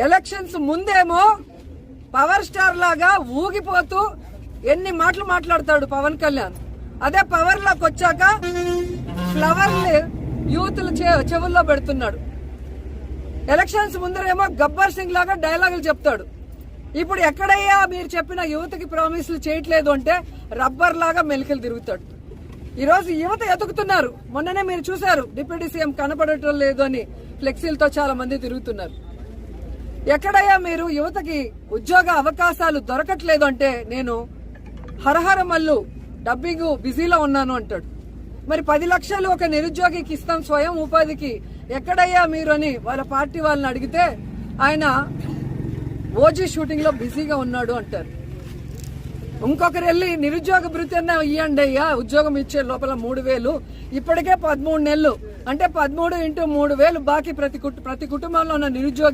Elections ముందేమో power star లాగా ఊగిపోతూ ఎన్ని మాటలు మాట్లాడతాడు పవన్ కళ్యాణ్. అదే పవర్ లోకి వచ్చాక ఫ్లవర్ యూత్లు చెవుల్లో పెడుతున్నాడు. ఎలక్షన్స్ ముందరేమో గబ్బర్ సింగ్ లాగా డైలాగులు చెప్తాడు. ఇప్పుడు ఎక్కడయ్యా మీరు చెప్పిన యువతకి ప్రామిస్లు చేయట్లేదు అంటే రబ్బర్ లాగా మెలికలు తిరుగుతాడు. ఈ రోజు యువత ఎదుగుతున్నారు. మొన్ననే మీరు చూశారు, డిప్యూటీ సీఎం కనపడటం లేదు అని ఫ్లెక్సీలతో చాలా మంది తిరుగుతున్నారు. ఎక్కడయ్యా మీరు యువతకి ఉద్యోగ అవకాశాలు దొరకట్లేదు అంటే నేను హరహర మల్లు డబ్బింగ్ బిజీలో ఉన్నాను అంటాడు. మరి 10 లక్షలు ఒక నిరుద్యోగికి ఇస్తాం స్వయం ఉపాధికి, ఎక్కడయ్యా మీరు అని వాళ్ళ పార్టీ వాళ్ళని అడిగితే ఆయన ఓజీ షూటింగ్ లో బిజీగా ఉన్నాడు అంటారు. ఇంకొకరు వెళ్ళి నిరుద్యోగ భృతి అన్న ఇవ్వండి అయ్యా, ఉద్యోగం ఇచ్చే లోపల 3,000, ఇప్పటికే 13 నెలలు అంటే 13 × 3,000 బాకీ ప్రతి కుటుంబంలో ఉన్న నిరుద్యోగ